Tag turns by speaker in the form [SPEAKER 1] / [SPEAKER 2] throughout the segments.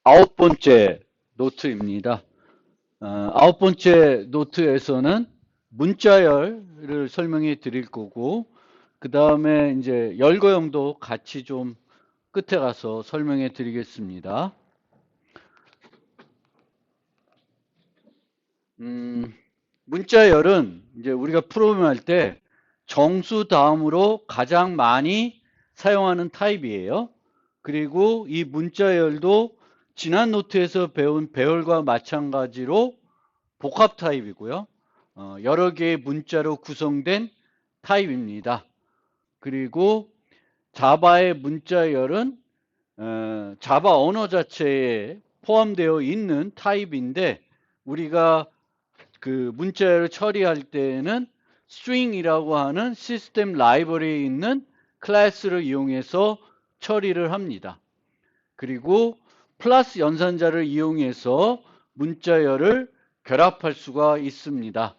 [SPEAKER 1] 아홉 번째 노트입니다. 아홉 번째 노트에서는 문자열을 설명해 드릴 거고, 그 다음에 이제 열거형도 같이 좀 끝에 가서 설명해 드리겠습니다. 음, 문자열은 이제 우리가 프로그램할 때 정수 다음으로 가장 많이 사용하는 타입이에요. 그리고 이 문자열도 지난 노트에서 배운 배열과 마찬가지로 복합 타입이고요. 여러 개의 문자로 구성된 타입입니다. 그리고 자바의 문자열은 자바 언어 자체에 포함되어 있는 타입인데, 우리가 그 문자열을 처리할 때에는 string이라고 하는 시스템 라이브러리에 있는 클래스를 이용해서 처리를 합니다. 그리고 플러스 연산자를 이용해서 문자열을 결합할 수가 있습니다.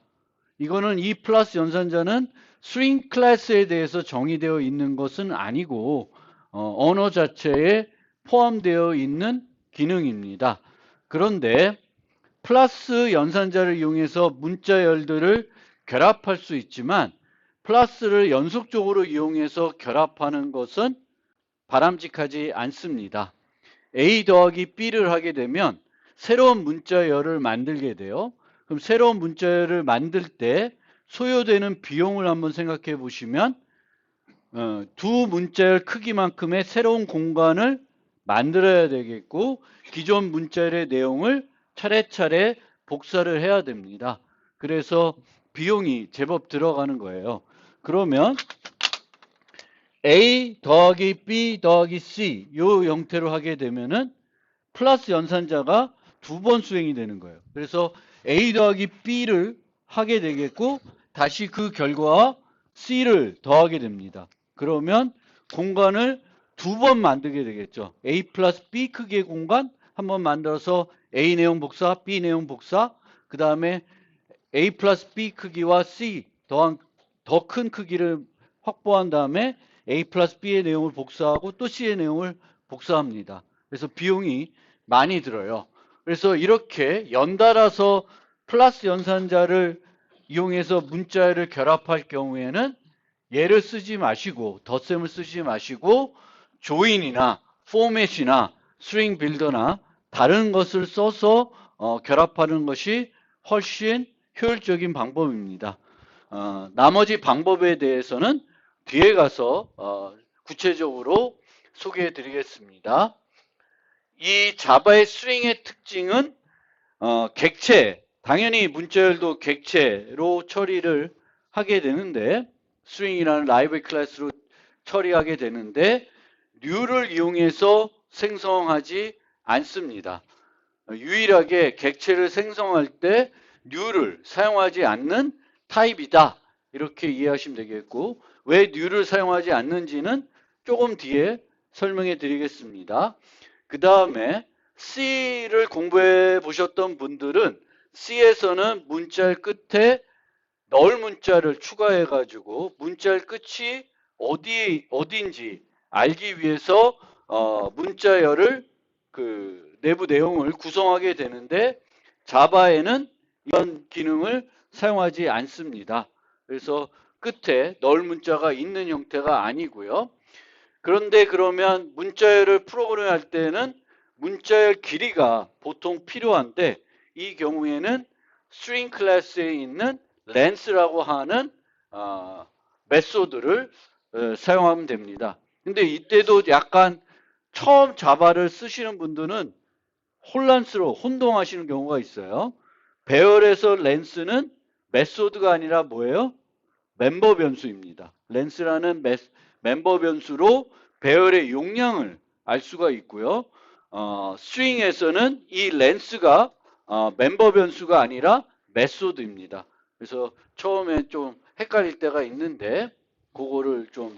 [SPEAKER 1] 이거는 이 플러스 연산자는 string 클래스에 대해서 정의되어 있는 것은 아니고 언어 자체에 포함되어 있는 기능입니다. 그런데 플러스 연산자를 이용해서 문자열들을 결합할 수 있지만, 플러스를 연속적으로 이용해서 결합하는 것은 바람직하지 않습니다. A 더하기 B를 하게 되면 새로운 문자열을 만들게 돼요. 그럼 새로운 문자열을 만들 때 소요되는 비용을 한번 생각해 보시면, 두 문자열 크기만큼의 새로운 공간을 만들어야 되겠고, 기존 문자열의 내용을 차례차례 복사를 해야 됩니다. 그래서 비용이 제법 들어가는 거예요. 그러면 A 더하기 B 더하기 C 이 형태로 하게 되면은 플러스 연산자가 두 번 수행이 되는 거예요. 그래서 A 더하기 B를 하게 되겠고, 다시 그 결과와 C를 더하게 됩니다. 그러면 공간을 두 번 만들게 되겠죠. A 플러스 B 크기의 공간 한번 만들어서 A 내용 복사, B 내용 복사, 그 다음에 A 플러스 B 크기와 C 더한 더 큰 크기를 확보한 다음에 A 플러스 B의 내용을 복사하고 또 C의 내용을 복사합니다. 그래서 비용이 많이 들어요. 그래서 이렇게 연달아서 플러스 연산자를 이용해서 문자를 결합할 경우에는 얘를 쓰지 마시고, 덧셈을 쓰지 마시고 조인이나 포맷이나 스트링 빌더나 다른 것을 써서 결합하는 것이 훨씬 효율적인 방법입니다. 나머지 방법에 대해서는 뒤에 가서 구체적으로 소개해 드리겠습니다. 이 자바의 스트링의 특징은 객체, 당연히 문자열도 객체로 처리를 하게 되는데, 스트링이라는 라이브러리 클래스로 처리하게 되는데, 류를 이용해서 생성하지 않습니다. 유일하게 객체를 생성할 때 류를 사용하지 않는 타입이다, 이렇게 이해하시면 되겠고, 왜 류를 사용하지 않는지는 조금 뒤에 설명해 드리겠습니다. 그 다음에 C를 공부해 보셨던 분들은 C에서는 문자열 끝에 널 문자를 추가해 가지고 문자열 끝이 어디인지 알기 위해서 문자열을 그 내부 내용을 구성하게 되는데, 자바에는 이런 기능을 사용하지 않습니다. 그래서 끝에 널 문자가 있는 형태가 아니고요. 그런데 그러면 문자열을 프로그램할 때는 문자열 길이가 보통 필요한데, 이 경우에는 string 클래스에 있는 length라고 하는 메소드를 사용하면 됩니다. 근데 이때도 약간 처음 자바를 쓰시는 분들은 혼동하시는 경우가 있어요. 배열에서 length는 메소드가 아니라 뭐예요? 멤버 변수입니다. 렌스라는 멤버 변수로 배열의 용량을 알 수가 있고요. 스트링에서는 이 렌스가 멤버 변수가 아니라 메소드입니다. 그래서 처음에 좀 헷갈릴 때가 있는데, 그거를 좀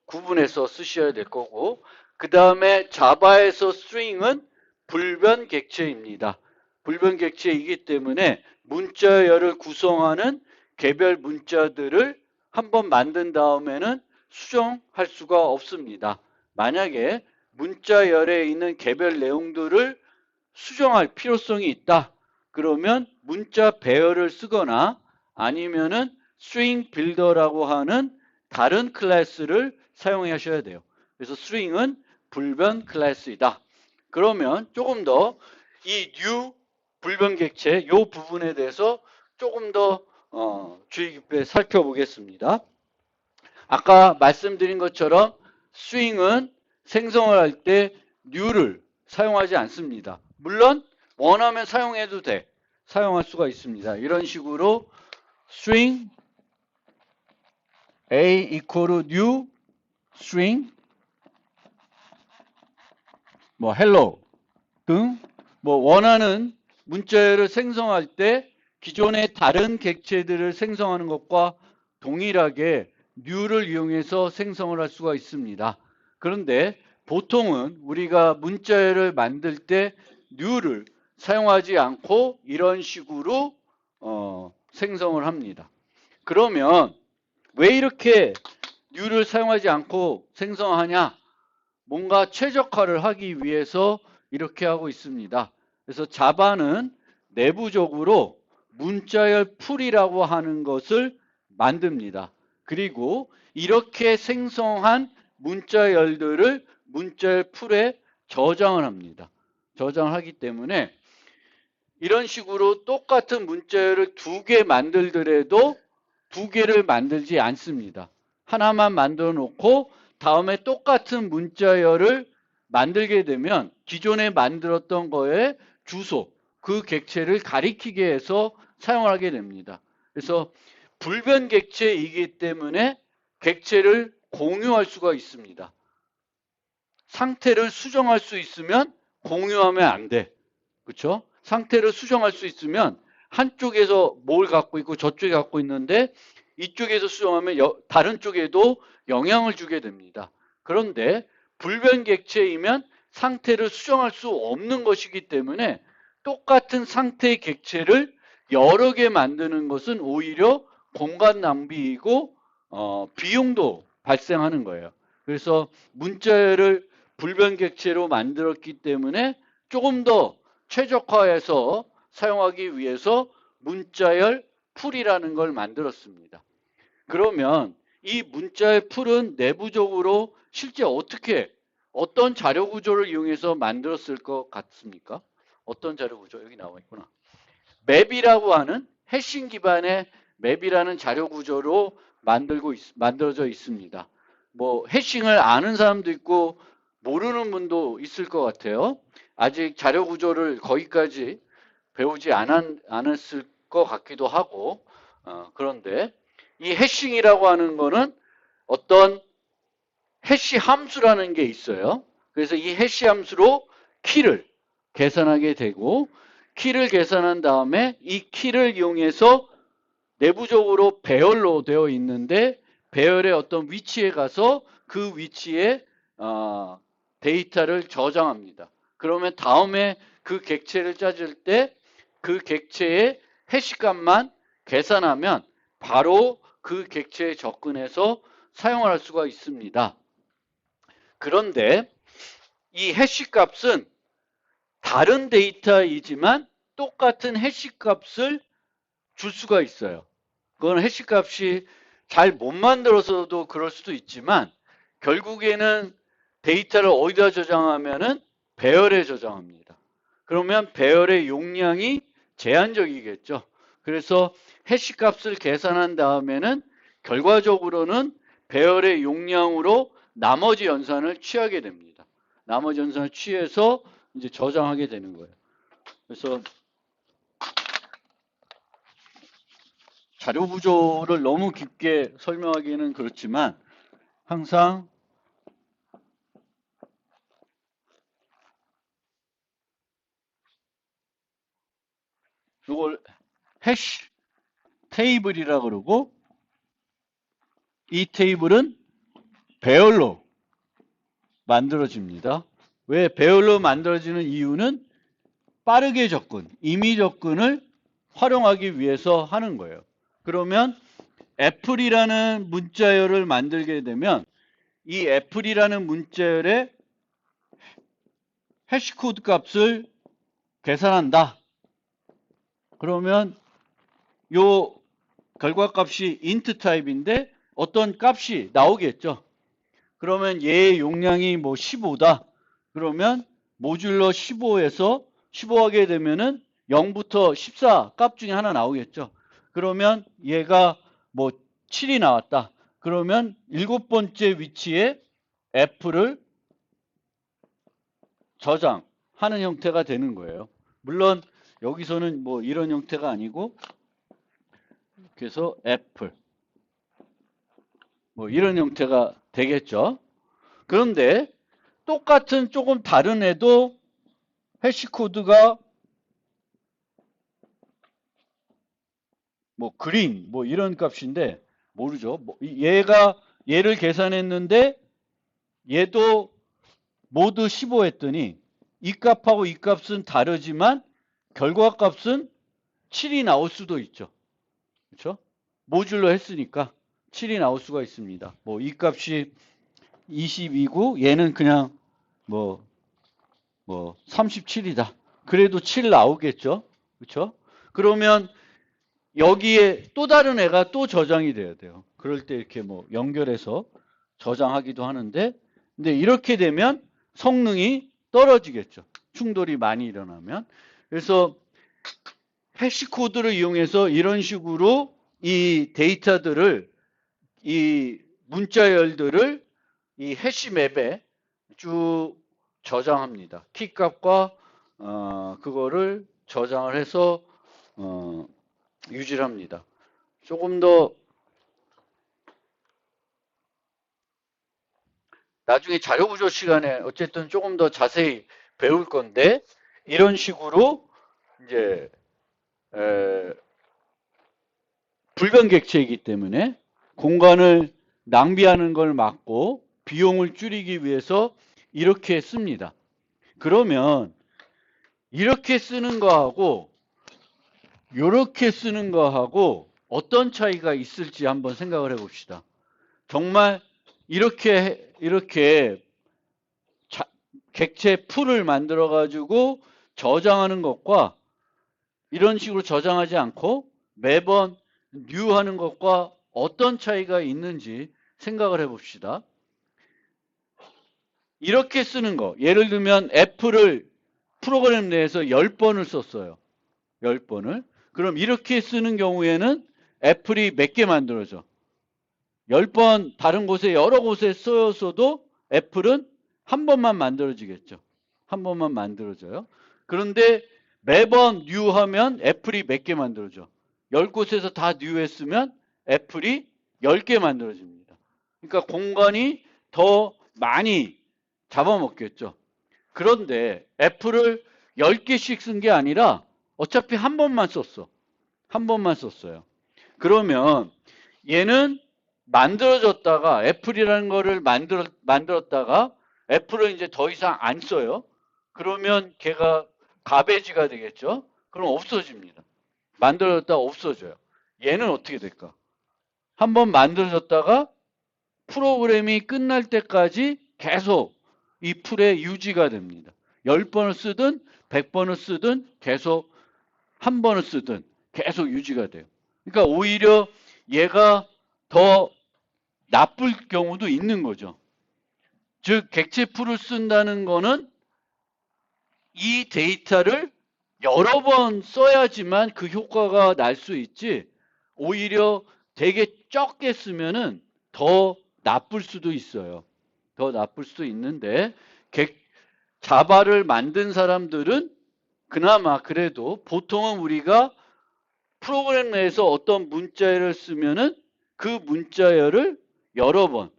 [SPEAKER 1] 구분해서 쓰셔야 될 거고, 그 다음에 자바에서 스트링은 불변 객체입니다. 불변 객체이기 때문에 문자열을 구성하는 개별 문자들을 한번 만든 다음에는 수정할 수가 없습니다. 만약에 문자열에 있는 개별 내용들을 수정할 필요성이 있다. 그러면 문자 배열을 쓰거나 아니면은 string builder라고 하는 다른 클래스를 사용하셔야 돼요. 그래서 string은 불변 클래스이다. 그러면 조금 더 이 new 불변 객체 이 부분에 대해서 조금 더 주의 깊게 살펴보겠습니다. 아까 말씀드린 것처럼 string은 생성을 할 때 new를 사용하지 않습니다. 물론 원하면 사용해도 돼. 사용할 수가 있습니다. 이런 식으로 string a equal new string 뭐 hello 등 뭐 원하는 문자열을 생성할 때 기존의 다른 객체들을 생성하는 것과 동일하게 new를 이용해서 생성을 할 수가 있습니다. 그런데 보통은 우리가 문자열을 만들 때 new를 사용하지 않고 이런 식으로 생성을 합니다. 그러면 왜 이렇게 new를 사용하지 않고 생성하냐? 뭔가 최적화를 하기 위해서 이렇게 하고 있습니다. 그래서 자바는 내부적으로 문자열 풀이라고 하는 것을 만듭니다. 그리고 이렇게 생성한 문자열들을 문자열 풀에 저장을 합니다. 저장을 하기 때문에 이런 식으로 똑같은 문자열을 두 개 만들더라도 두 개를 만들지 않습니다. 하나만 만들어 놓고 다음에 똑같은 문자열을 만들게 되면 기존에 만들었던 거에 주소, 그 객체를 가리키게 해서 사용하게 됩니다. 그래서 불변 객체이기 때문에 객체를 공유할 수가 있습니다. 상태를 수정할 수 있으면 공유하면 안 돼. 그렇죠? 상태를 수정할 수 있으면 한쪽에서 뭘 갖고 있고 저쪽에 갖고 있는데 이쪽에서 수정하면 다른 쪽에도 영향을 주게 됩니다. 그런데 불변 객체이면 상태를 수정할 수 없는 것이기 때문에 똑같은 상태의 객체를 여러 개 만드는 것은 오히려 공간 낭비이고 비용도 발생하는 거예요. 그래서 문자열을 불변 객체로 만들었기 때문에 조금 더 최적화해서 사용하기 위해서 문자열 풀이라는 걸 만들었습니다. 그러면 이 문자열 풀은 내부적으로 실제 어떤 자료 구조를 이용해서 만들었을 것 같습니까? 어떤 자료 구조? 여기 나와 있구나. 맵이라고 하는 해싱 기반의 맵이라는 자료 구조로 만들어져 있습니다. 뭐 해싱을 아는 사람도 있고 모르는 분도 있을 것 같아요. 아직 자료 구조를 거기까지 배우지 않았을 것 같기도 하고 그런데 이 해싱이라고 하는 거는 어떤 해시 함수라는 게 있어요. 그래서 이 해시 함수로 키를 계산하게 되고 키를 계산한 다음에 이 키를 이용해서 내부적으로 배열로 되어 있는데 배열의 어떤 위치에 가서 그 위치에 데이터를 저장합니다. 그러면 다음에 그 객체를 찾을 때 그 객체의 해시값만 계산하면 바로 그 객체에 접근해서 사용을 할 수가 있습니다. 그런데 이 해시값은 다른 데이터이지만 똑같은 해시값을 줄 수가 있어요. 그건 해시값이 잘 못 만들어서도 그럴 수도 있지만 결국에는 데이터를 어디다 저장하면은 배열에 저장합니다. 그러면 배열의 용량이 제한적이겠죠. 그래서 해시값을 계산한 다음에는 결과적으로는 배열의 용량으로 나머지 연산을 취하게 됩니다. 나머지 연산을 취해서 이제 저장하게 되는 거예요. 그래서 자료 구조를 너무 깊게 설명하기는 그렇지만 항상 이걸 해시 테이블이라 그러고 이 테이블은 배열로 만들어집니다. 왜 배열로 만들어지는 이유는 빠르게 접근, 임의 접근을 활용하기 위해서 하는 거예요. 그러면 애플이라는 문자열을 만들게 되면 이 애플이라는 문자열에 해시코드 값을 계산한다. 그러면 요 결과값이 int 타입인데 어떤 값이 나오겠죠. 그러면 얘의 용량이 뭐 15다. 그러면 모듈러 15에서 15 하게 되면은 0부터 14 값 중에 하나 나오겠죠. 그러면 얘가 뭐 7이 나왔다. 그러면 7번째 위치에 f를 저장하는 형태가 되는 거예요. 물론 여기서는 뭐 이런 형태가 아니고 그래서 f 뭐 이런 형태가 되겠죠. 그런데 똑같은 조금 다른 애도 해시코드가 뭐 그린 뭐 이런 값인데 모르죠. 뭐 얘를 계산했는데 얘도 모두 15 했더니 이 값하고 이 값은 다르지만 결과값은 7이 나올 수도 있죠. 그렇죠? 모듈로 했으니까 7이 나올 수가 있습니다. 뭐 이 값이 22고 얘는 그냥 뭐 37이다. 그래도 7 나오겠죠. 그렇죠? 그러면 여기에 또 다른 애가 또 저장이 돼야 돼요. 그럴 때 이렇게 뭐 연결해서 저장하기도 하는데 근데 이렇게 되면 성능이 떨어지겠죠. 충돌이 많이 일어나면. 그래서 해시코드를 이용해서 이런 식으로 이 데이터들을 이 문자열들을 이 해시맵에 쭉 저장합니다. 키값과 그거를 저장을 해서 유지를 합니다. 조금 더 나중에 자료구조 시간에 어쨌든 조금 더 자세히 배울 건데 이런 식으로 이제 불변객체이기 때문에 공간을 낭비하는 걸 막고 비용을 줄이기 위해서 이렇게 씁니다. 그러면 이렇게 쓰는 거하고 이렇게 쓰는 거하고 어떤 차이가 있을지 한번 생각을 해봅시다. 정말 이렇게 객체 풀을 만들어 가지고 저장하는 것과 이런 식으로 저장하지 않고 매번 new 하는 것과 어떤 차이가 있는지 생각을 해봅시다. 이렇게 쓰는 거. 예를 들면 f를 프로그램 내에서 10번을 썼어요. 10번을. 그럼 이렇게 쓰는 경우에는 애플이 몇 개 만들어져? 10번 다른 곳에 여러 곳에 쓰였어도 애플은 한 번만 만들어지겠죠. 한 번만 만들어져요. 그런데 매번 new 하면 애플이 몇 개 만들어져? 10곳에서 다 new 했으면 애플이 10개 만들어집니다. 그러니까 공간이 더 많이 잡아먹겠죠. 그런데 애플을 10개씩 쓴 게 아니라 어차피 한 번만 썼어. 한 번만 썼어요. 그러면 얘는 만들어졌다가 애플이라는 거를 만들었다가 애플을 이제 더 이상 안 써요. 그러면 걔가 가베지가 되겠죠. 그럼 없어집니다. 만들어졌다가 없어져요. 얘는 어떻게 될까? 한번 만들어졌다가 프로그램이 끝날 때까지 계속 이 풀에 유지가 됩니다. 10번을 쓰든 100번을 쓰든 계속 한 번을 쓰든 계속 유지가 돼요. 그러니까 오히려 얘가 더 나쁠 경우도 있는 거죠. 즉 객체풀을 쓴다는 거는 이 데이터를 여러 번 써야지만 그 효과가 날 수 있지 오히려 되게 적게 쓰면은 더 나쁠 수도 있어요. 더 나쁠 수도 있는데 자바를 만든 사람들은 그나마 그래도 보통은 우리가 프로그램 내에서 어떤 문자열을 쓰면은 그 문자열을 여러 번,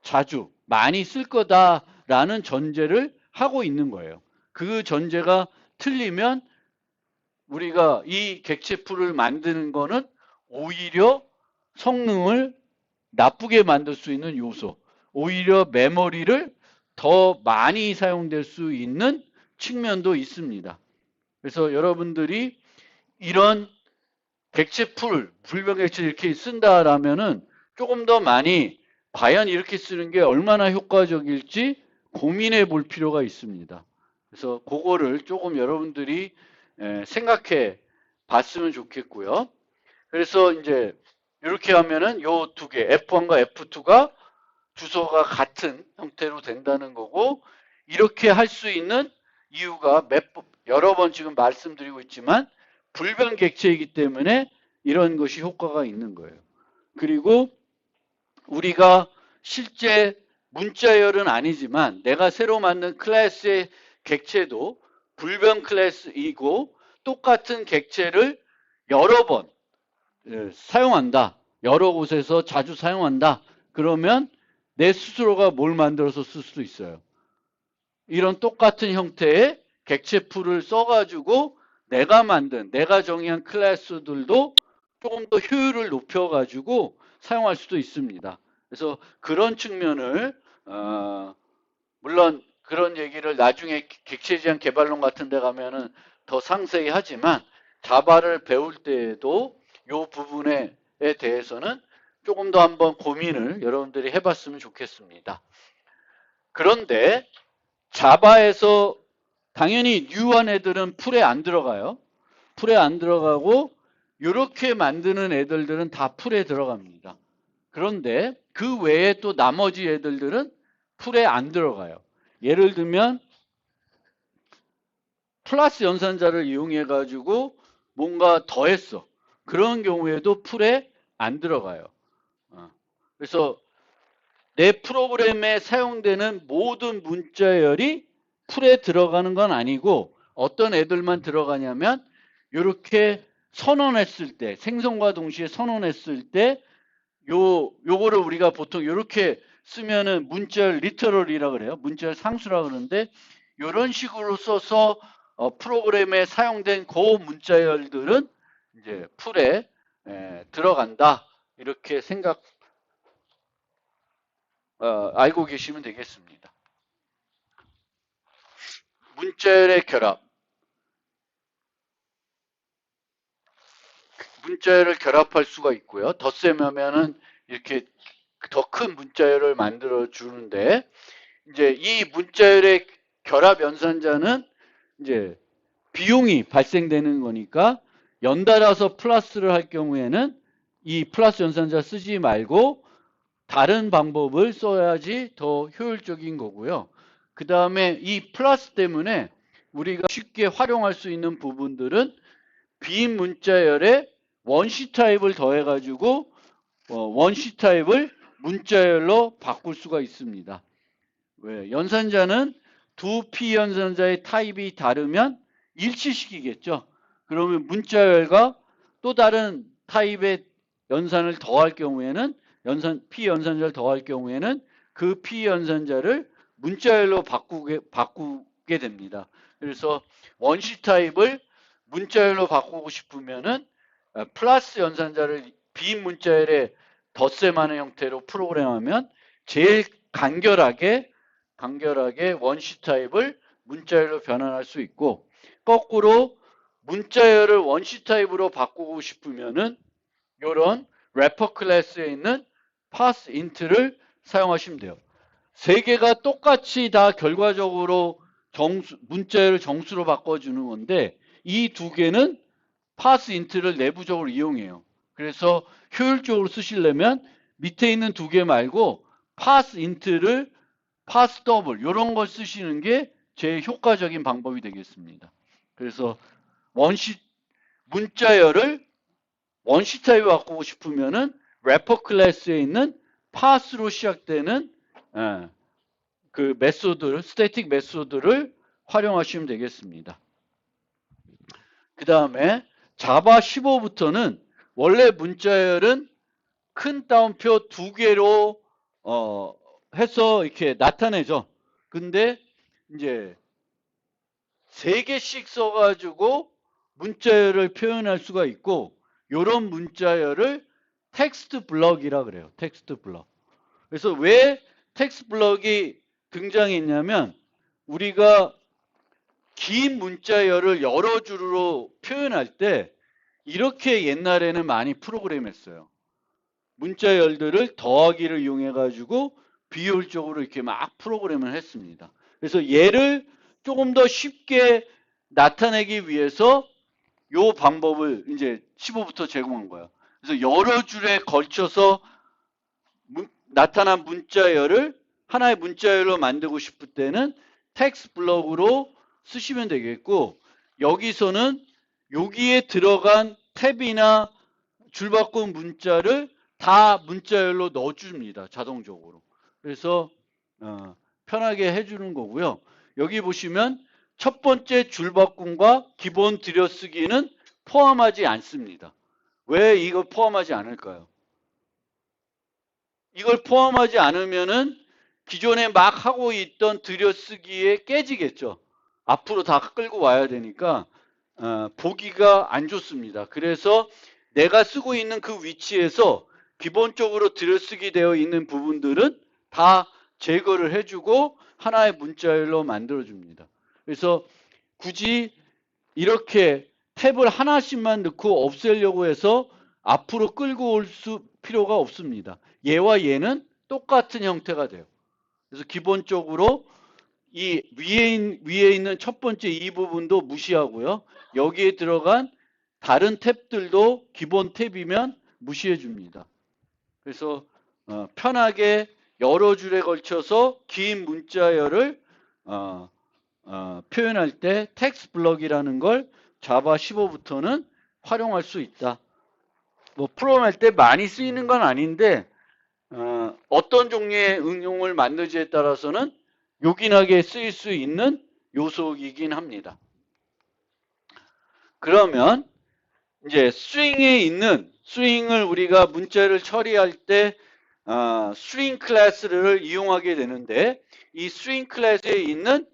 [SPEAKER 1] 자주, 많이 쓸 거다라는 전제를 하고 있는 거예요. 그 전제가 틀리면 우리가 이 객체풀을 만드는 거는 오히려 성능을 나쁘게 만들 수 있는 요소, 오히려 메모리를 더 많이 사용될 수 있는 측면도 있습니다. 그래서 여러분들이 이런 객체풀, 불변객체 이렇게 쓴다라면은 조금 더 많이 과연 이렇게 쓰는 게 얼마나 효과적일지 고민해 볼 필요가 있습니다. 그래서 그거를 조금 여러분들이 생각해 봤으면 좋겠고요. 그래서 이제 이렇게 하면은 요 두 개, F1과 F2가 주소가 같은 형태로 된다는 거고, 이렇게 할 수 있는 이유가 여러 번 지금 말씀드리고 있지만 불변 객체이기 때문에 이런 것이 효과가 있는 거예요. 그리고 우리가 실제 문자열은 아니지만 내가 새로 만든 클래스의 객체도 불변 클래스이고 똑같은 객체를 여러 번 사용한다. 여러 곳에서 자주 사용한다. 그러면 내 스스로가 뭘 만들어서 쓸 수도 있어요. 이런 똑같은 형태의 객체풀을 써가지고 내가 정의한 클래스들도 조금 더 효율을 높여가지고 사용할 수도 있습니다. 그래서 그런 측면을 물론 그런 얘기를 나중에 객체 지향 개발론 같은 데 가면은 더 상세히 하지만 자바를 배울 때에도 이 부분에 대해서는 조금 더 한번 고민을 여러분들이 해봤으면 좋겠습니다. 그런데 자바에서 당연히 뉴한 애들은 풀에 안 들어가요. 풀에 안 들어가고 이렇게 만드는 애들은 다 풀에 들어갑니다. 그런데 그 외에 또 나머지 애들은 풀에 안 들어가요. 예를 들면 플러스 연산자를 이용해 가지고 뭔가 더했어. 그런 경우에도 풀에 안 들어가요. 그래서 내 프로그램에 사용되는 모든 문자열이 풀에 들어가는 건 아니고 어떤 애들만 들어가냐면 이렇게 선언했을 때, 생성과 동시에 선언했을 때 요거를 우리가 보통 이렇게 쓰면은 문자열 리터럴이라 그래요. 문자열 상수라 그러는데 이런 식으로 써서 프로그램에 사용된 그 문자열들은 이제 풀에 들어간다. 이렇게 알고 계시면 되겠습니다. 문자열의 결합. 문자열을 결합할 수가 있고요. 덧셈하면은 이렇게 더 큰 문자열을 만들어 주는데, 이제 이 문자열의 결합 연산자는 이제 비용이 발생되는 거니까 연달아서 플러스를 할 경우에는 이 플러스 연산자 쓰지 말고 다른 방법을 써야지 더 효율적인 거고요. 그 다음에 이 플러스 때문에 우리가 쉽게 활용할 수 있는 부분들은 비문자열에 원시 타입을 더해가지고 원시 타입을 문자열로 바꿀 수가 있습니다. 왜? 연산자는 두 피연산자의 타입이 다르면 일치시키겠죠. 그러면 문자열과 또 다른 타입의 연산을 더할 경우에는 피연산자를 더할 경우에는 그 피연산자를 문자열로 바꾸게 됩니다. 그래서 원시 타입을 문자열로 바꾸고 싶으면은 플러스 연산자를 비문자열에 덧셈하는 형태로 프로그램하면 제일 간결하게 원시 타입을 문자열로 변환할 수 있고, 거꾸로 문자열을 원시 타입으로 바꾸고 싶으면은 이런 래퍼 클래스에 있는 pass int를 사용하시면 돼요. 세 개가 똑같이 다 결과적으로 문자열을 정수로 바꿔주는 건데 이 두 개는 pass int를 내부적으로 이용해요. 그래서 효율적으로 쓰시려면 밑에 있는 두 개 말고 pass int를 pass double 이런 걸 쓰시는 게 제일 효과적인 방법이 되겠습니다. 그래서 문자열을 원시 타입에 바꾸고 싶으면은 래퍼 클래스에 있는 pass로 시작되는 그 스태틱 메소드를 활용하시면 되겠습니다. 그 다음에 자바 15부터는 원래 문자열은 큰 따옴표 두 개로 해서 이렇게 나타내죠. 근데 이제 세 개씩 써가지고 문자열을 표현할 수가 있고, 요런 문자열을 텍스트 블럭이라 그래요. 텍스트 블럭. 그래서 왜 텍스트 블럭이 등장했냐면 우리가 긴 문자열을 여러 줄로 표현할 때 이렇게 옛날에는 많이 프로그램했어요. 문자열들을 더하기를 이용해 가지고 비효율적으로 이렇게 막 프로그램을 했습니다. 그래서 얘를 조금 더 쉽게 나타내기 위해서 요 방법을 이제 15부터 제공한 거예요. 그래서 여러 줄에 걸쳐서 나타난 문자열을 하나의 문자열로 만들고 싶을 때는 텍스트 블럭으로 쓰시면 되겠고, 여기서는 여기에 들어간 탭이나 줄바꿈 문자를 다 문자열로 넣어줍니다. 자동적으로. 그래서 편하게 해주는 거고요. 여기 보시면 첫 번째 줄바꿈과 기본 들여쓰기는 포함하지 않습니다. 왜 이걸 포함하지 않을까요? 이걸 포함하지 않으면은 기존에 막 하고 있던 들여쓰기에 깨지겠죠. 앞으로 다 끌고 와야 되니까 보기가 안 좋습니다. 그래서 내가 쓰고 있는 그 위치에서 기본적으로 들여쓰기 되어 있는 부분들은 다 제거를 해주고 하나의 문자열로 만들어줍니다. 그래서 굳이 이렇게 탭을 하나씩만 넣고 없애려고 해서 앞으로 끌고 올 필요가 없습니다. 얘와 얘는 똑같은 형태가 돼요. 그래서 기본적으로 이 위에 있는 첫 번째 이 부분도 무시하고요. 여기에 들어간 다른 탭들도 기본 탭이면 무시해 줍니다. 그래서 편하게 여러 줄에 걸쳐서 긴 문자열을 표현할 때 텍스트 블럭이라는 걸 자바 15부터는 활용할 수 있다. 뭐 프로그램 할 때 많이 쓰이는 건 아닌데 어떤 종류의 응용을 만들지에 따라서는 요긴하게 쓰일 수 있는 요소이긴 합니다. 그러면 이제 스트링에 있는 스트링을 우리가 문자를 처리할 때 스트링 클래스를 이용하게 되는데 이 스트링 클래스에 있는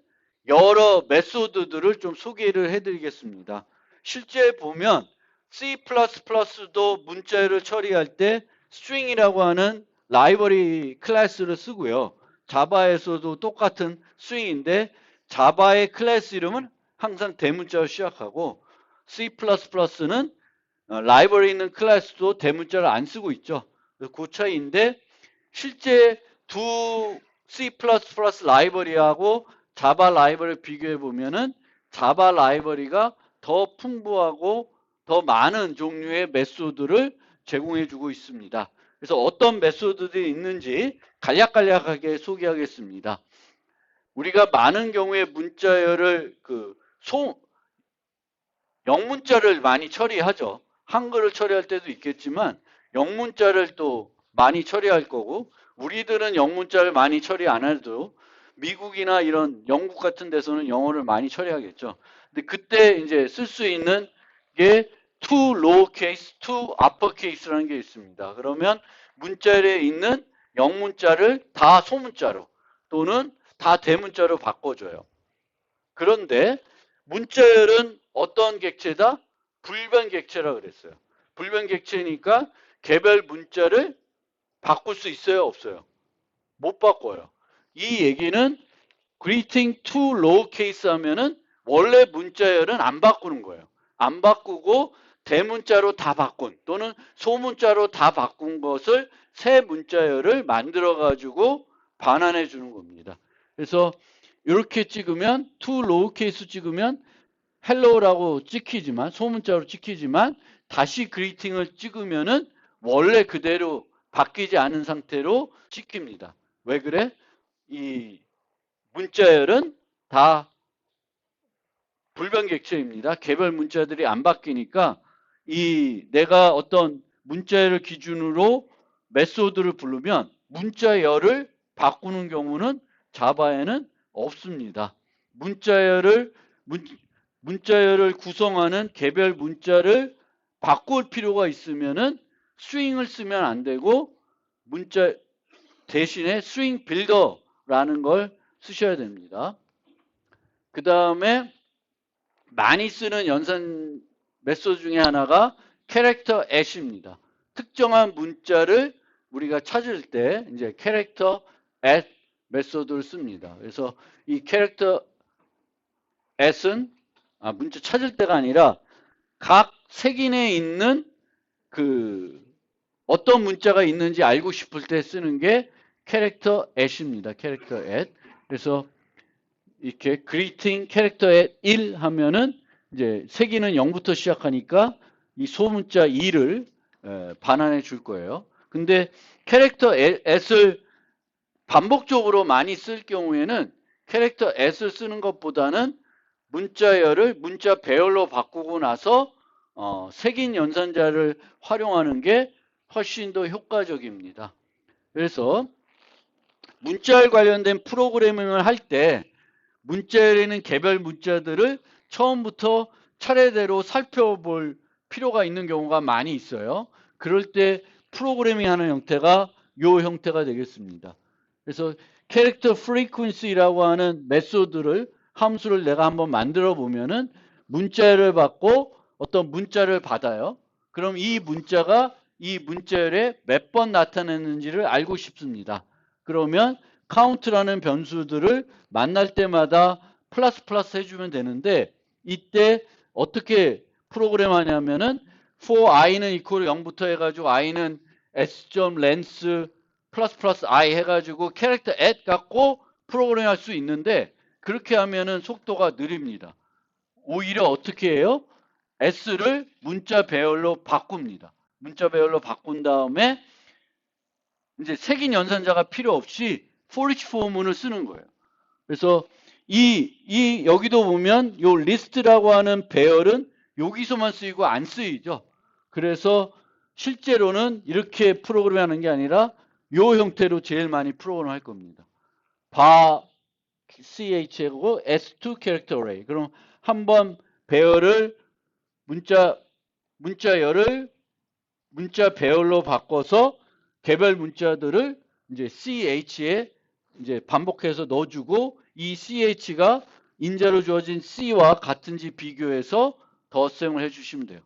[SPEAKER 1] 여러 메소드들을 좀 소개를 해드리겠습니다. 실제 보면 C++도 문자를 처리할 때 스트링이라고 하는 라이브러리 클래스를 쓰고요. 자바에서도 똑같은 스트링인데 자바의 클래스 이름은 항상 대문자로 시작하고 C++는 라이브러리 있는 클래스도 대문자를 안 쓰고 있죠. 그 차이인데 실제 두 C++ 라이브러리하고 자바 라이브러리 비교해 보면은 자바 라이브러리가 더 풍부하고 더 많은 종류의 메소드를 제공해 주고 있습니다. 그래서 어떤 메소드들이 있는지 간략간략하게 소개하겠습니다. 우리가 많은 경우에 문자열을 영문자를 많이 처리하죠. 한글을 처리할 때도 있겠지만 영문자를 또 많이 처리할 거고, 우리들은 영문자를 많이 처리 안 해도 미국이나 이런 영국 같은 데서는 영어를 많이 처리하겠죠. 근데 그때 이제 쓸 수 있는 게 to lowercase, to uppercase라는 게 있습니다. 그러면 문자열에 있는 영문자를 다 소문자로 또는 다 대문자로 바꿔줘요. 그런데 문자열은 어떤 객체다? 불변 객체라 그랬어요. 불변 객체니까 개별 문자를 바꿀 수 있어요, 없어요? 못 바꿔요. 이 얘기는 greeting to lowercase 하면은 원래 문자열은 안 바꾸는 거예요. 안 바꾸고 대문자로 다 바꾼 또는 소문자로 다 바꾼 것을 새 문자열을 만들어 가지고 반환해 주는 겁니다. 그래서 이렇게 찍으면 to lowercase 찍으면 hello라고 찍히지만 소문자로 찍히지만 다시 greeting을 찍으면은 원래 그대로 바뀌지 않은 상태로 찍힙니다. 왜 그래? 이 문자열은 다 불변 객체입니다. 개별 문자들이 안 바뀌니까 내가 어떤 문자열을 기준으로 메소드를 부르면 문자열을 바꾸는 경우는 자바에는 없습니다. 문자열을 구성하는 개별 문자를 바꿀 필요가 있으면은 스트링을 쓰면 안 되고 문자 대신에 스트링 빌더라는 걸 쓰셔야 됩니다. 그 다음에 많이 쓰는 연산 메소드 중에 하나가 캐릭터 앳입니다. 특정한 문자를 우리가 찾을 때 이제 캐릭터 앳 메소드를 씁니다. 그래서 이 캐릭터 앳은 문자 찾을 때가 아니라 각 색인에 있는 어떤 문자가 있는지 알고 싶을 때 쓰는 게 캐릭터 앳입니다. 캐릭터 앳. 그래서 이렇게 greeting 캐릭터의 1 하면은 이제 세기는 0부터 시작하니까 이 소문자 2를 반환해 줄 거예요. 근데 캐릭터 s을 반복적으로 많이 쓸 경우에는 캐릭터 s를 쓰는 것보다는 문자열을 문자 배열로 바꾸고 나서 색인 연산자를 활용하는 게 훨씬 더 효과적입니다. 그래서 문자열 관련된 프로그래밍을 할 때 문자열에는 개별 문자들을 처음부터 차례대로 살펴볼 필요가 있는 경우가 많이 있어요. 그럴 때 프로그래밍 하는 형태가 이 형태가 되겠습니다. 그래서 캐릭터 프리퀀시라고 하는 메소드를 함수를 내가 한번 만들어 보면은 문자열을 받고 어떤 문자를 받아요. 그럼 이 문자가 이 문자열에 몇 번 나타났는지를 알고 싶습니다. 그러면 count라는 변수들을 만날 때마다 플러스 플러스 해주면 되는데 이때 어떻게 프로그램 하냐면은 for i는 equal 0부터 해가지고 i는 s.length 플러스 플러스 i 해가지고 캐릭터 at 갖고 프로그램 할 수 있는데 그렇게 하면은 속도가 느립니다. 오히려 어떻게 해요? s를 문자 배열로 바꿉니다. 문자 배열로 바꾼 다음에 이제 색인 연산자가 필요 없이 for each for문을 쓰는 거예요. 그래서 여기도 보면 요 리스트라고 하는 배열은 여기서만 쓰이고 안 쓰이죠. 그래서 실제로는 이렇게 프로그램 하는 게 아니라 요 형태로 제일 많이 프로그램 할 겁니다. 바 ch하고 s2 character array. 그럼 한번 배열을 문자열을 문자 배열로 바꿔서 개별 문자들을 이제 ch에 이제 반복해서 넣어주고 이 ch가 인자로 주어진 c와 같은지 비교해서 덧셈을 해주시면 돼요.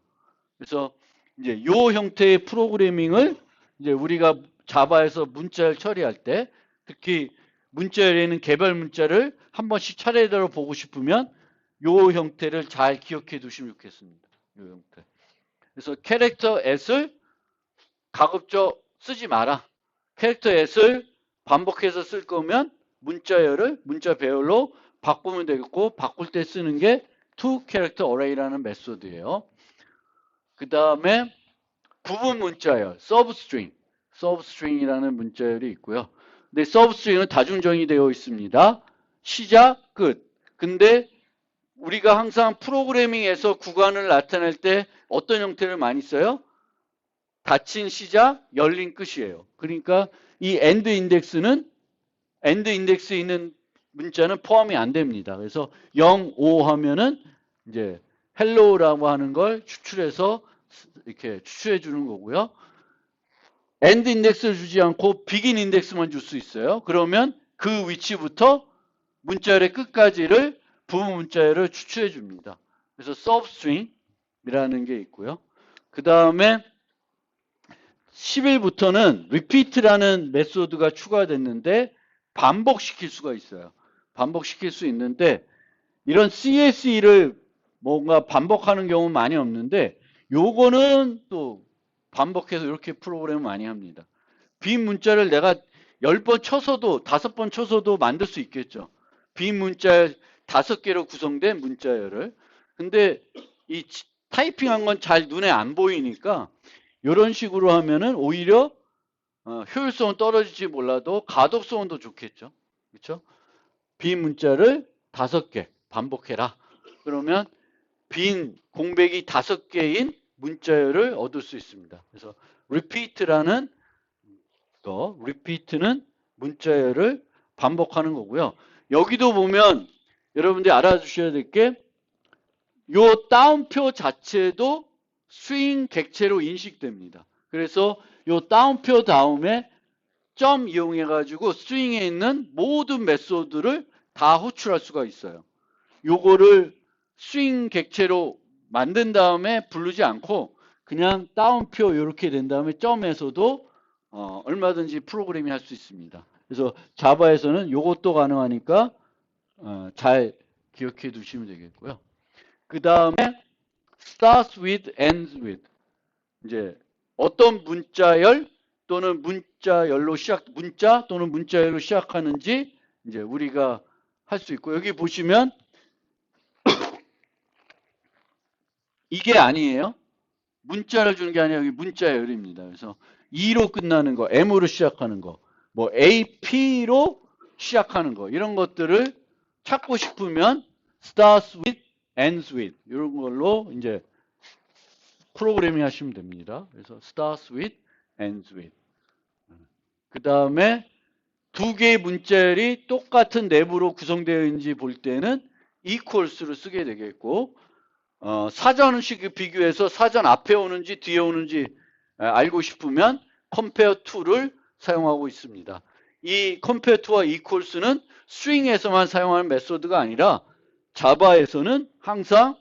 [SPEAKER 1] 그래서 이제 요 형태의 프로그래밍을 이제 우리가 자바에서 문자열 처리할 때 특히 문자열에는 개별 문자를 한 번씩 차례대로 보고 싶으면 요 형태를 잘 기억해 두시면 좋겠습니다. 요 형태. 그래서 캐릭터 s를 가급적 쓰지 마라. 캐릭터 s를 반복해서 쓸 거면 문자열을 문자 배열로 바꾸면 되겠고 바꿀 때 쓰는 게 toCharacter Array라는 메소드예요. 그 다음에 부분 문자열, substring이라는 문자열이 있고요. 근데 substring은 다중정의 되어 있습니다. 시작, 끝. 근데 우리가 항상 프로그래밍에서 구간을 나타낼 때 어떤 형태를 많이 써요? 닫힌 시작, 열린 끝이에요. 그러니까 이 end index에 있는 문자는 포함이 안 됩니다. 그래서 0, 5 하면은 이제 hello라고 하는 걸 추출해서 이렇게 추출해 주는 거고요. end index를 주지 않고 begin index만 줄 수 있어요. 그러면 그 위치부터 문자열의 끝까지를 부분 문자열을 추출해 줍니다. 그래서 substring이라는 게 있고요. 그 다음에 10일부터는 repeat라는 메소드가 추가됐는데 반복시킬 수가 있어요. 반복시킬 수 있는데 이런 CSE를 뭔가 반복하는 경우는 많이 없는데 요거는 또 반복해서 이렇게 프로그램을 많이 합니다. 빈 문자를 내가 10번 쳐서도 5번 쳐서도 만들 수 있겠죠. 빈 문자 5개로 구성된 문자열을. 근데 이 타이핑한 건 잘 눈에 안 보이니까 이런 식으로 하면은 오히려 효율성은 떨어질지 몰라도 가독성은 더 좋겠죠. 그렇죠? 빈 문자를 5개 반복해라. 그러면 빈 공백이 5개인 문자열을 얻을 수 있습니다. 그래서 repeat라는 repeat는 문자열을 반복하는 거고요. 여기도 보면 여러분들이 알아주셔야 될 게 요 다운표 자체도 스트링 객체로 인식됩니다. 그래서 요 다운표 다음에 점 이용해 가지고 스트링에 있는 모든 메소드를 다 호출할 수가 있어요. 요거를 스트링 객체로 만든 다음에 부르지 않고 그냥 다운표 이렇게 된 다음에 점에서도 얼마든지 프로그래밍 할 수 있습니다. 그래서 자바에서는 요것도 가능하니까 잘 기억해 두시면 되겠고요. 그 다음에 starts with, ends with. 이제 어떤 문자열 또는 문자 또는 문자열로 시작하는지 이제 우리가 할 수 있고, 여기 보시면 이게 아니에요. 문자를 주는 게 아니라 여기 문자열입니다. 그래서 E로 끝나는 거, M으로 시작하는 거, 뭐 AP로 시작하는 거, 이런 것들을 찾고 싶으면 starts with, ends with 이런 걸로 이제 프로그래밍 하시면 됩니다. 그래서 starts with, ends with. 그 다음에 두 개의 문자열이 똑같은 내부로 구성되어 있는지 볼 때는 equals를 쓰게 되겠고, 사전식 비교해서 사전 앞에 오는지 뒤에 오는지 알고 싶으면 compare to를 사용하고 있습니다. 이 compare to와 equals는 스트링에서만 사용하는 메소드가 아니라 자바에서는 항상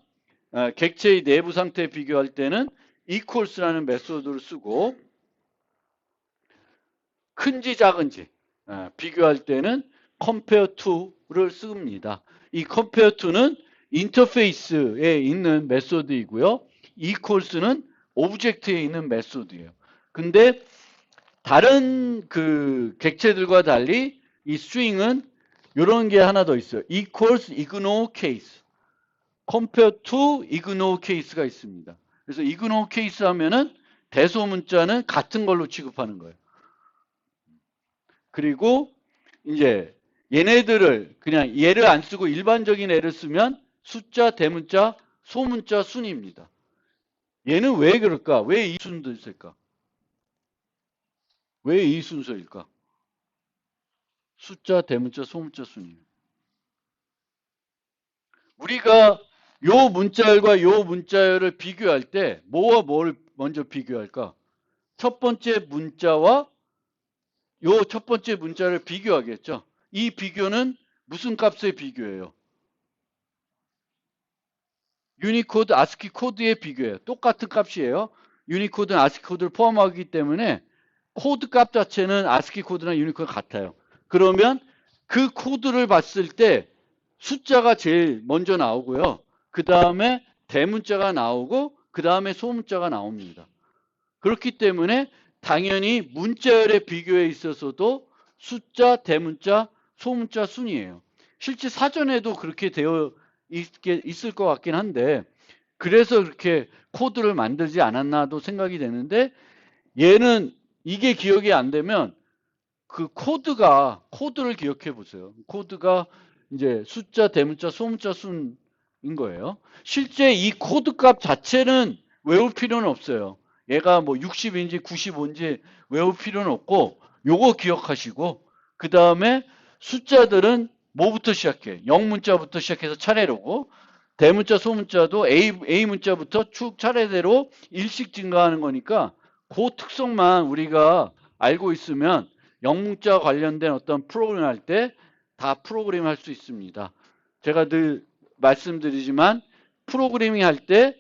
[SPEAKER 1] 객체의 내부 상태 비교할 때는 equals라는 메소드를 쓰고, 큰지 작은지 비교할 때는 compare to를 씁니다. 이 compare to는 인터페이스에 있는 메소드이고요. equals는 오브젝트에 있는 메소드예요. 근데 다른 그 객체들과 달리 이 string은 이런 게 하나 더 있어요. equals ignore case, compare to ignore case가 있습니다. 그래서 ignore case 하면은 대소문자는 같은 걸로 취급하는 거예요. 그리고 이제 얘네들을 그냥 얘를 안 쓰고 일반적인 애를 쓰면 숫자, 대문자, 소문자 순입니다. 얘는 왜 그럴까? 왜 이 순서일까? 왜 이 순서일까? 숫자, 대문자, 소문자 순이에요. 우리가 요 문자열과 요 문자열을 비교할 때 뭐와 뭘 먼저 비교할까? 첫 번째 문자와 요 첫 번째 문자를 비교하겠죠. 이 비교는 무슨 값의 비교예요? 유니코드, 아스키 코드의 비교예요. 똑같은 값이에요. 유니코드는 아스키 코드를 포함하기 때문에 코드 값 자체는 아스키 코드나 유니코드 같아요. 그러면 그 코드를 봤을 때 숫자가 제일 먼저 나오고요. 그 다음에 대문자가 나오고 그 다음에 소문자가 나옵니다. 그렇기 때문에 당연히 문자열의 비교에 있어서도 숫자, 대문자, 소문자 순이에요. 실제 사전에도 그렇게 되어 있을 것 같긴 한데, 그래서 그렇게 코드를 만들지 않았나도 생각이 되는데, 얘는 이게 기억이 안 되면 그 코드를 기억해 보세요. 코드가 이제 숫자, 대문자, 소문자 순인 거예요. 실제 이 코드 값 자체는 외울 필요는 없어요. 얘가 뭐 60인지 95인지 외울 필요는 없고, 요거 기억하시고, 그 다음에 숫자들은 뭐부터 시작해? 0문자부터 시작해서 차례로고, 대문자, 소문자도 A 문자부터 쭉 차례대로 일씩 증가하는 거니까, 그 특성만 우리가 알고 있으면 영문자 관련된 어떤 프로그램 할 때 다 프로그램 할 수 있습니다. 제가 늘 말씀드리지만 프로그래밍 할 때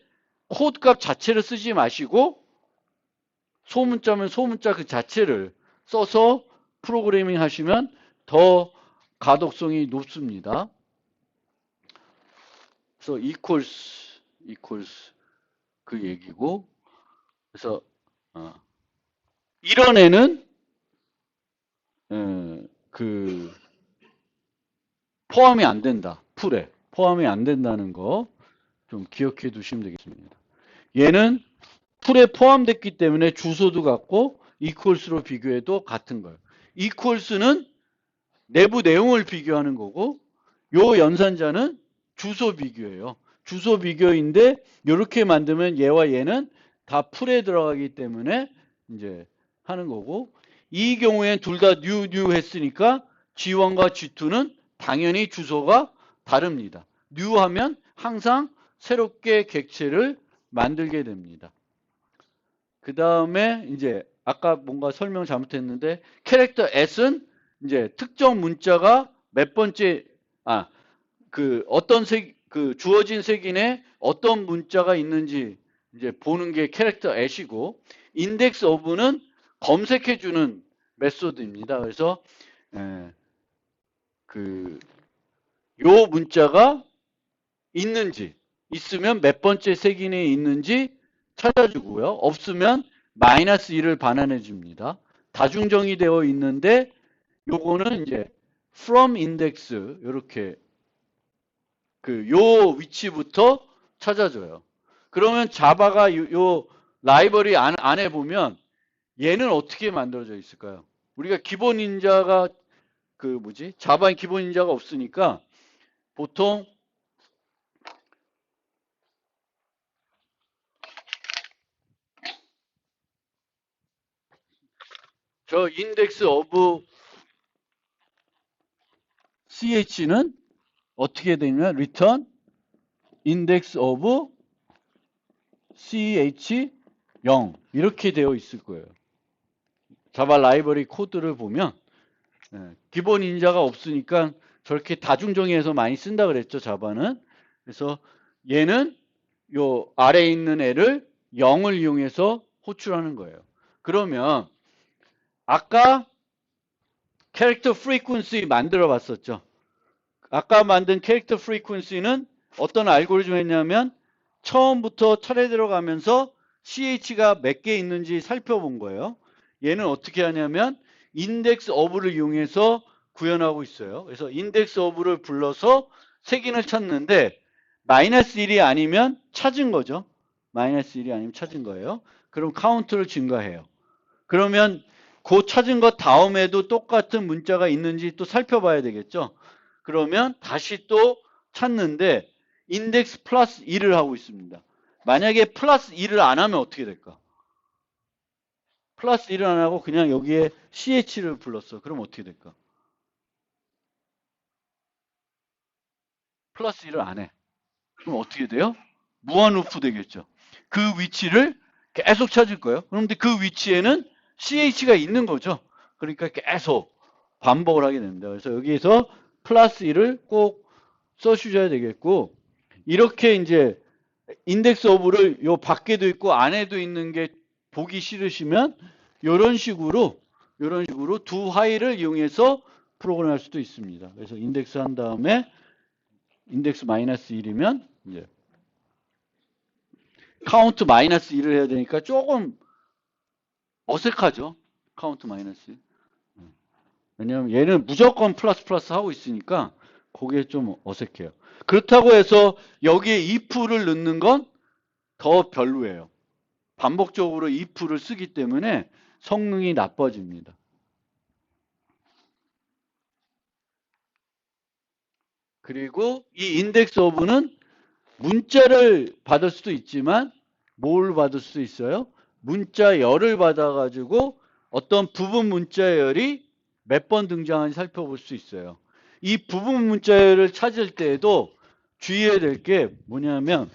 [SPEAKER 1] 코드 값 자체를 쓰지 마시고 소문자면 소문자 그 자체를 써서 프로그래밍 하시면 더 가독성이 높습니다. 그래서 equals 그 얘기고, 그래서 이런 애는 그 포함이 안 된다. 풀에 포함이 안 된다는 거 좀 기억해 두시면 되겠습니다. 얘는 풀에 포함됐기 때문에 주소도 같고 equals로 비교해도 같은 거예요. equals는 내부 내용을 비교하는 거고, 요 연산자는 주소 비교예요. 주소 비교인데 이렇게 만들면 얘와 얘는 다 풀에 들어가기 때문에 이제 하는 거고, 이 경우엔 둘 다 new 했으니까 G1과 G2는 당연히 주소가 다릅니다. new 하면 항상 새롭게 객체를 만들게 됩니다. 그 다음에 이제 아까 뭔가 설명 잘못했는데 캐릭터 S는 이제 특정 문자가 몇 번째 어떤 그 주어진 색인에 어떤 문자가 있는지 이제 보는 게 캐릭터 S이고, 인덱스 오브는 검색해 주는 메소드입니다. 그래서 요 문자가 있으면 몇 번째 색인에 있는지 찾아주고요. 없으면 -1을 반환해 줍니다. 다중정의되어 있는데 요거는 이제 from index 이렇게 요 위치부터 찾아줘요. 그러면 자바가 요 라이브러리 안에 보면 얘는 어떻게 만들어져 있을까요? 우리가 기본 인자가 자바의 기본 인자가 없으니까 보통 저 인덱스 오브 ch는 어떻게 되냐면 return index of ch 0 이렇게 되어 있을 거예요. 자바 라이브러리 코드를 보면 기본 인자가 없으니까 저렇게 다중정의해서 많이 쓴다 그랬죠, 자바는. 그래서 얘는 요 아래에 있는 애를 0을 이용해서 호출하는 거예요. 그러면 아까 캐릭터 프리퀀시 만들어 봤었죠. 아까 만든 캐릭터 프리퀀시는 어떤 알고리즘 했냐면 처음부터 차례대로 가면서 ch가 몇 개 있는지 살펴본 거예요. 얘는 어떻게 하냐면 인덱스 오브를 이용해서 구현하고 있어요. 그래서 인덱스 오브를 불러서 색인을 찾는데 마이너스 1이 아니면 찾은 거죠. 마이너스 1이 아니면 찾은 거예요. 그럼 카운트를 증가해요. 그러면 그 찾은 것 다음에도 똑같은 문자가 있는지 또 살펴봐야 되겠죠. 그러면 다시 또 찾는데 인덱스 플러스 1을 하고 있습니다. 만약에 플러스 1을 안 하면 어떻게 될까? 플러스 1을 안 하고 그냥 여기에 ch를 불렀어. 그럼 어떻게 될까? 플러스 1을 안 해. 그럼 어떻게 돼요? 무한 루프 되겠죠. 그 위치를 계속 찾을 거예요. 그런데 그 위치에는 ch가 있는 거죠. 그러니까 계속 반복을 하게 됩니다. 그래서 여기에서 플러스 1을 꼭 써주셔야 되겠고, 이렇게 이제 인덱스 오브를 요 밖에도 있고 안에도 있는 게 보기 싫으시면 이런 식으로 두 하이를 이용해서 프로그램할 수도 있습니다. 그래서 인덱스 한 다음에 인덱스 마이너스 1이면 이제 카운트 마이너스 1을 해야 되니까 조금 어색하죠. 카운트 마이너스 1. 왜냐면 얘는 무조건 플러스 플러스 하고 있으니까 그게 좀 어색해요. 그렇다고 해서 여기에 if를 넣는 건 더 별로예요. 반복적으로 if를 쓰기 때문에 성능이 나빠집니다. 그리고 이 인덱스 오브는 문자를 받을 수도 있지만 뭘 받을 수 있어요? 문자열을 받아가지고 어떤 부분 문자열이 몇 번 등장하는지 살펴볼 수 있어요. 이 부분 문자열을 찾을 때에도 주의해야 될 게 뭐냐면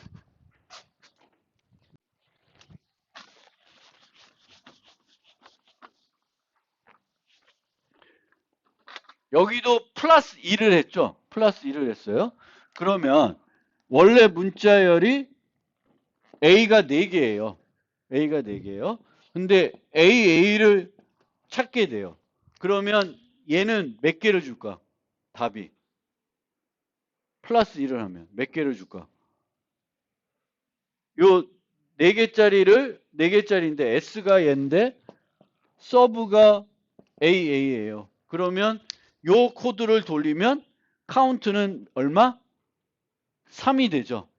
[SPEAKER 1] 여기도 플러스 1을 했죠. 플러스 1을 했어요. 그러면 원래 문자열이 A가 4개예요. A가 4개예요. 근데 A를 찾게 돼요. 그러면 얘는 몇 개를 줄까? 답이. 플러스 1을 하면 몇 개를 줄까? 요 4개짜리인데 S가 얘인데 서브가 AA예요. 그러면 요 코드를 돌리면 카운트는 얼마? 3이 되죠.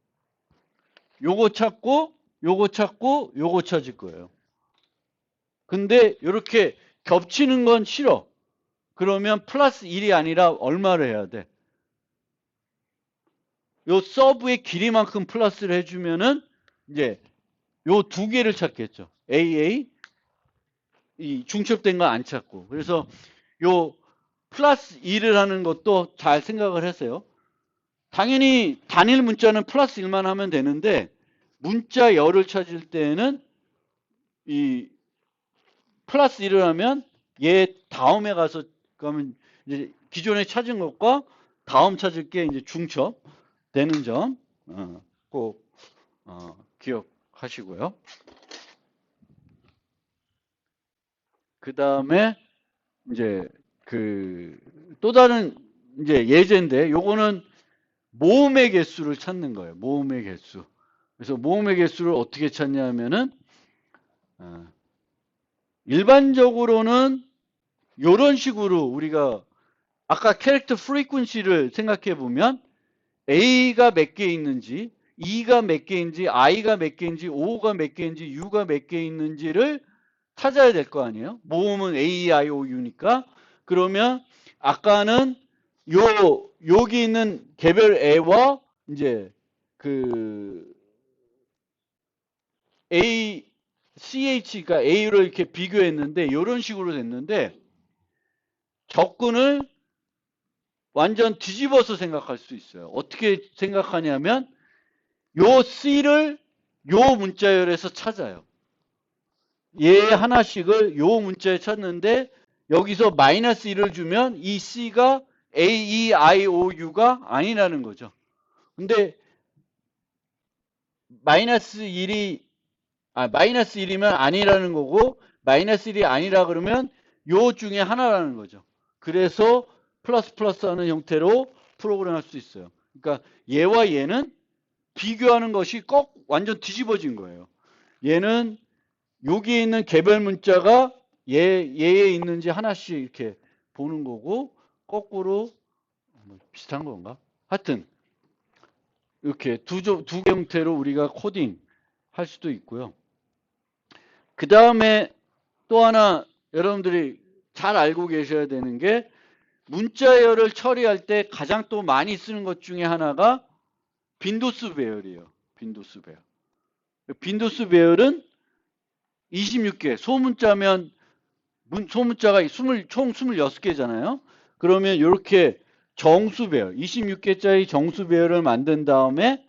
[SPEAKER 1] 요거 찾고 요거 찾고 요거 찾을 거예요. 근데 이렇게 겹치는 건 싫어. 그러면 플러스 1이 아니라 얼마를 해야 돼? 요 서브의 길이만큼 플러스를 해주면은 이제 요 두 개를 찾겠죠. AA 이 중첩된 거 안 찾고. 그래서 요 플러스 1을 하는 것도 잘 생각을 하세요. 당연히 단일 문자는 플러스 1만 하면 되는데 문자 열을 찾을 때에는 이 플러스 1을 하면 얘 다음에 가서 그러면 이제 기존에 찾은 것과 다음 찾을 게 이제 중첩 되는 점 꼭 기억하시고요. 그 다음에 이제 또 다른 이제 예제인데 요거는 모음의 개수를 찾는 거예요. 모음의 개수. 그래서 모음의 개수를 어떻게 찾냐면은 일반적으로는 이런 식으로 우리가 아까 캐릭터 프리퀀시를 생각해 보면 A가 몇 개 있는지, E가 몇 개인지, I가 몇 개인지, O가 몇 개인지, U가 몇 개 있는지를 찾아야 될 거 아니에요? 모음은 A, I, O, U니까. 그러면 아까는 여기 있는 개별 애와 이제 그 A, CH가 A를 이렇게 비교했는데 이런 식으로 됐는데 접근을 완전 뒤집어서 생각할 수 있어요. 어떻게 생각하냐면 요 C를 요 문자열에서 찾아요. 얘 하나씩을 요 문자에 찾는데 여기서 마이너스 1을 주면 이 C가 A, E, I, O, U가 아니라는 거죠. 근데 마이너스 1이면 아니라는 거고 마이너스 1이 아니라 그러면 요 중에 하나라는 거죠. 그래서 플러스 플러스 하는 형태로 프로그램할 수 있어요. 그러니까 얘와 얘는 비교하는 것이 꼭 완전 뒤집어진 거예요. 얘는 여기에 있는 개별 문자가 얘에 있는지 하나씩 이렇게 보는 거고 거꾸로 비슷한 건가? 하여튼 이렇게 두 개 형태로 우리가 코딩 할 수도 있고요. 그 다음에 또 하나 여러분들이 잘 알고 계셔야 되는 게 문자열을 처리할 때 가장 또 많이 쓰는 것 중에 하나가 빈도수 배열이에요. 빈도수 배열. 빈도수 배열은 26개, 소문자면 소문자가 총 26개잖아요. 그러면 이렇게 정수 배열, 26개짜리 정수 배열을 만든 다음에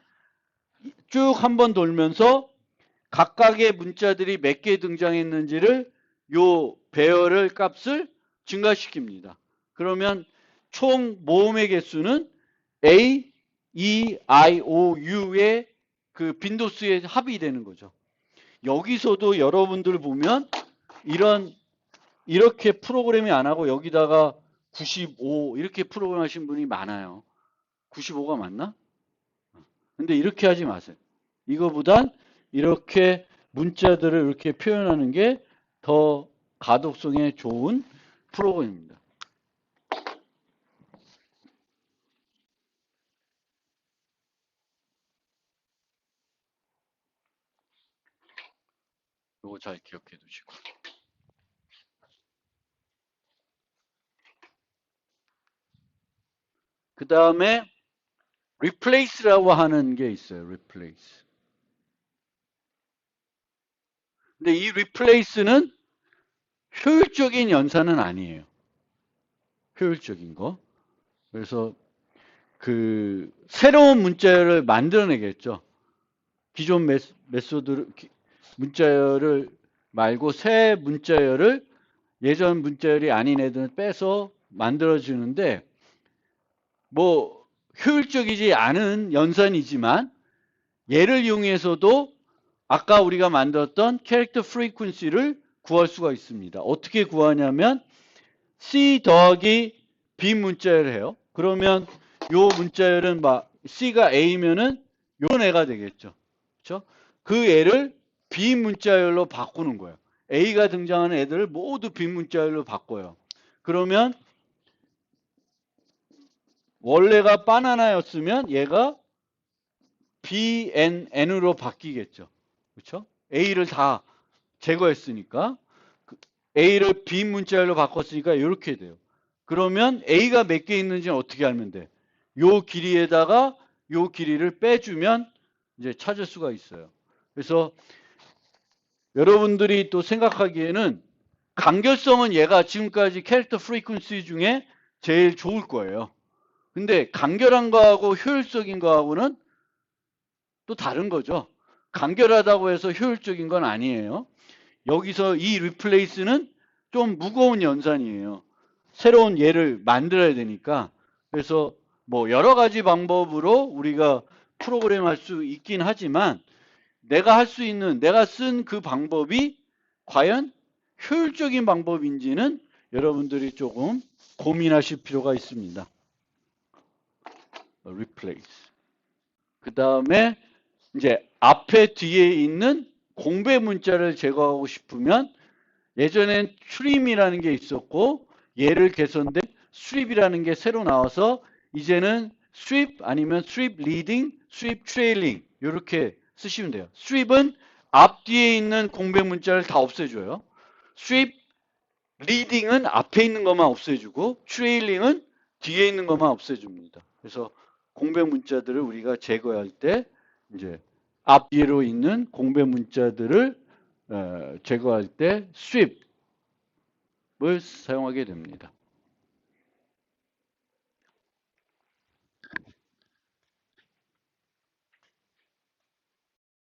[SPEAKER 1] 쭉 한번 돌면서 각각의 문자들이 몇 개 등장했는지를 요 배열을 값을 증가시킵니다. 그러면 총 모음의 개수는 A, E, I, O, U의 그 빈도수의 합이 되는 거죠. 여기서도 여러분들 보면 이렇게 프로그램이 안 하고 여기다가 95 이렇게 프로그램 하신 분이 많아요. 95가 맞나? 근데 이렇게 하지 마세요. 이거보단 이렇게 문자들을 이렇게 표현하는 게 더 가독성에 좋은 프로그램입니다. 이거 잘 기억해 두시고. 그 다음에 replace라고 하는 게 있어요. replace. 근데 이 replace는 효율적인 연산은 아니에요. 효율적인 거. 그래서 그 새로운 문자열을 만들어내겠죠. 기존 메소드 문자열을 말고 새 문자열을 예전 문자열이 아닌 애들은 빼서 만들어주는데 뭐 효율적이지 않은 연산이지만 얘를 이용해서도 아까 우리가 만들었던 캐릭터 프리퀀시를 구할 수가 있습니다. 어떻게 구하냐면 C 더하기 B 문자열을 해요. 그러면 요 문자열은 C가 A면은 요런 애가 되겠죠. 그렇죠? 그 애를 B 문자열로 바꾸는 거예요. A가 등장하는 애들을 모두 B 문자열로 바꿔요. 그러면 원래가 바나나였으면 얘가 BNN으로 바뀌겠죠. 그렇죠? A를 다 제거했으니까 A를 B 문자열로 바꿨으니까 이렇게 돼요. 그러면 A가 몇 개 있는지는 어떻게 알면 돼? 요 길이에다가 요 길이를 빼주면 이제 찾을 수가 있어요. 그래서 여러분들이 또 생각하기에는 간결성은 얘가 지금까지 캐릭터 프리퀀시 중에 제일 좋을 거예요. 근데 간결한 거하고 효율적인 거하고는 또 다른 거죠. 간결하다고 해서 효율적인 건 아니에요. 여기서 이 replace는 좀 무거운 연산이에요. 새로운 예를 만들어야 되니까. 그래서 뭐 여러 가지 방법으로 우리가 프로그램 할 수 있긴 하지만 내가 할 수 있는, 내가 쓴 그 방법이 과연 효율적인 방법인지는 여러분들이 조금 고민하실 필요가 있습니다. replace. 그 다음에 이제 앞에 뒤에 있는 공배 문자를 제거하고 싶으면 예전엔 trim이라는 게 있었고 얘를 개선된 sweep이라는 게 새로 나와서 이제는 sweep 아니면 sweep leading, sweep trailing 이렇게 쓰시면 돼요. sweep은 앞뒤에 있는 공백 문자를 다 없애줘요. sweep leading은 앞에 있는 것만 없애주고 trailing은 뒤에 있는 것만 없애줍니다. 그래서 공백 문자들을 우리가 제거할 때 이제 앞뒤로 있는 공백 문자들을 제거할 때 sweep을 사용하게 됩니다.